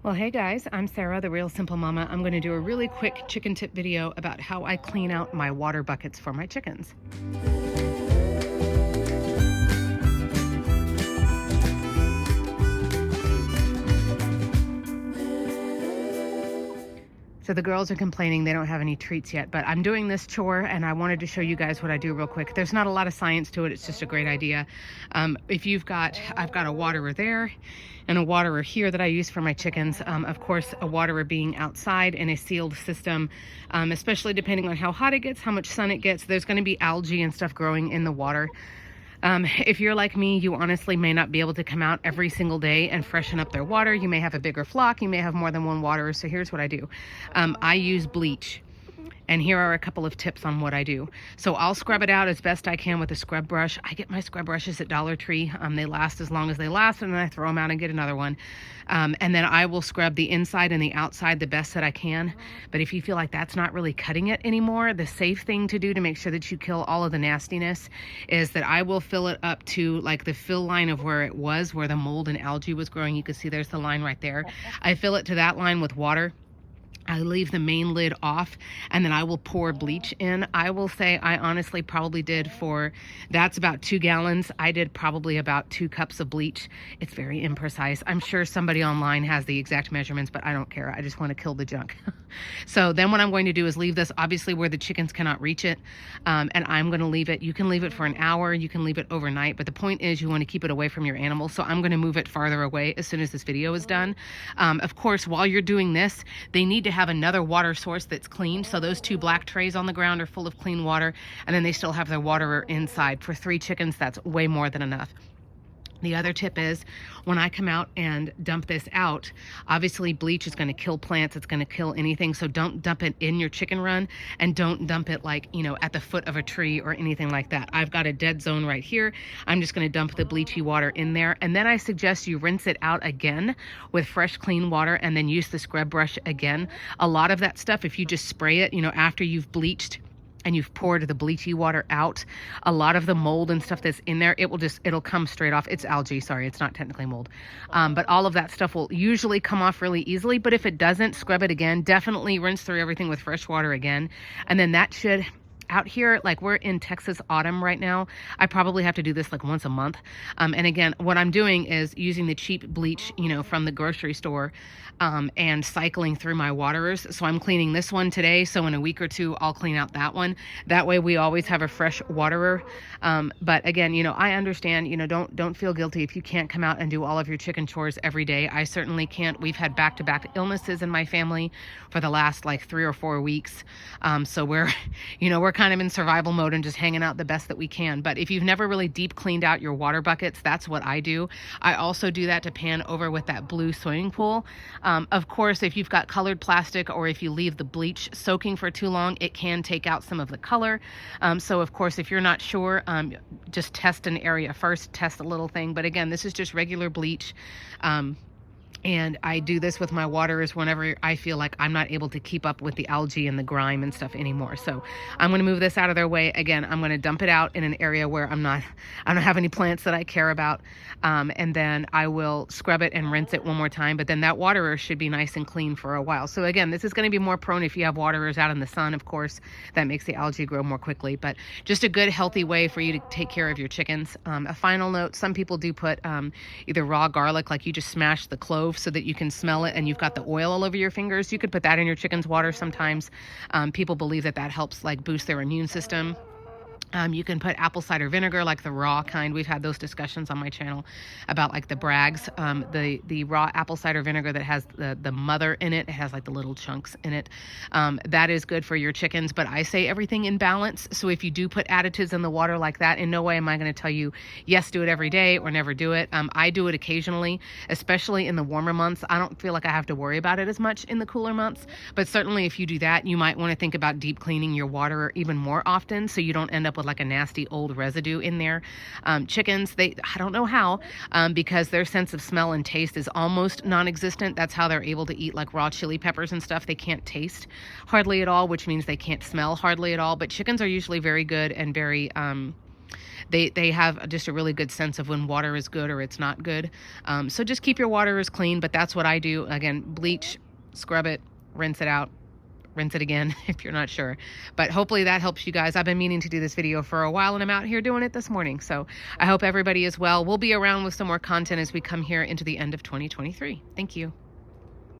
Well, hey guys, I'm Sarah, the Real Simple Mama. I'm going to do a really quick chicken tip video about how I clean out my water buckets for my chickens. So the girls are complaining they don't have any treats yet, but I'm doing this chore and I wanted to show you guys what I do real quick. There's not a lot of science to it. It's just a great idea. I've got a waterer there and a waterer here that I use for my chickens. Of course, a waterer being outside in a sealed system, especially depending on how hot it gets, how much sun it gets, there's going to be algae and stuff growing in the water. If you're like me, you honestly may not be able to come out every single day and freshen up their water. You may have a bigger flock. You may have more than one waterer. So here's what I do. I use bleach. And here are a couple of tips on what I do. So I'll scrub it out as best I can with a scrub brush. I get my scrub brushes at Dollar Tree. They last as long as they last, and then I throw them out and get another one. And then I will scrub the inside and the outside the best that I can. But if you feel like that's not really cutting it anymore, the safe thing to do to make sure that you kill all of the nastiness is that I will fill it up to like the fill line of where it was, where the mold and algae was growing. You can see there's the line right there. I fill it to that line with water. I leave the main lid off, and then I will pour bleach in. I will say I honestly probably did that's about 2 gallons. I did probably about 2 cups of bleach. It's very imprecise. I'm sure somebody online has the exact measurements, but I don't care. I just want to kill the junk. So then what I'm going to do is leave this obviously where the chickens cannot reach it. And I'm going to leave it. You can leave it for an hour. You can leave it overnight. But the point is you want to keep it away from your animals. So I'm going to move it farther away as soon as this video is done. Of course, while you're doing this, they need to have another water source that's clean. So those 2 black trays on the ground are full of clean water, and then they still have their waterer inside. For 3 chickens, that's way more than enough. The other tip is when I come out and dump this out, obviously bleach is going to kill plants. It's going to kill anything. So don't dump it in your chicken run, and don't dump it like, at the foot of a tree or anything like that. I've got a dead zone right here. I'm just going to dump the bleachy water in there. And then I suggest you rinse it out again with fresh, clean water, and then use the scrub brush again. A lot of that stuff, if you just spray it, after you've bleached and you've poured the bleachy water out, a lot of the mold and stuff that's in there, it'll come straight off. It's algae, sorry, it's not technically mold. But all of that stuff will usually come off really easily. But if it doesn't, scrub it again. Definitely rinse through everything with fresh water again. And then that should, out here, like we're in Texas autumn right now, I probably have to do this like once a month. And again, what I'm doing is using the cheap bleach, from the grocery store, and cycling through my waterers. So I'm cleaning this one today. So in a week or 2, I'll clean out that one. That way we always have a fresh waterer. But again, I understand, don't feel guilty if you can't come out and do all of your chicken chores every day. I certainly can't. We've had back-to-back illnesses in my family for the last like 3 or 4 weeks. So we're kind of in survival mode and just hanging out the best that we can. But if you've never really deep cleaned out your water buckets, that's what I do. I also do that to pan over with that blue swimming pool. Of course, if you've got colored plastic, or if you leave the bleach soaking for too long, it can take out some of the color. So of course, if you're not sure, just test an area first, test a little thing. But again, this is just regular bleach. And I do this with my waterers whenever I feel like I'm not able to keep up with the algae and the grime and stuff anymore. So I'm going to move this out of their way. Again, I'm going to dump it out in an area where I don't have any plants that I care about. And then I will scrub it and rinse it one more time. But then that waterer should be nice and clean for a while. So again, this is going to be more prone if you have waterers out in the sun, of course. That makes the algae grow more quickly. But just a good, healthy way for you to take care of your chickens. A final note, some people do put either raw garlic, like you just smash the clove so that you can smell it and you've got the oil all over your fingers. You could put that in your chicken's water sometimes. People believe that helps like boost their immune system. You can put apple cider vinegar, like the raw kind. We've had those discussions on my channel about like the Bragg's, the raw apple cider vinegar that has the mother in it. It has like the little chunks in it. That is good for your chickens, but I say everything in balance. So if you do put additives in the water like that, in no way am I going to tell you, yes, do it every day or never do it. I do it occasionally, especially in the warmer months. I don't feel like I have to worry about it as much in the cooler months, but certainly if you do that, you might want to think about deep cleaning your water even more often so you don't end up with like a nasty old residue in there. Chickens, I don't know how, because their sense of smell and taste is almost non-existent. That's how they're able to eat like raw chili peppers and stuff. They can't taste hardly at all, which means they can't smell hardly at all. But chickens are usually very good and very They have just a really good sense of when water is good or it's not good. So just keep your water as clean, but that's what I do. Again, bleach, scrub it, rinse it out, rinse it again if you're not sure. But hopefully that helps you guys. I've been meaning to do this video for a while, and I'm out here doing it this morning. So I hope everybody is well. We'll be around with some more content as we come here into the end of 2023. Thank you.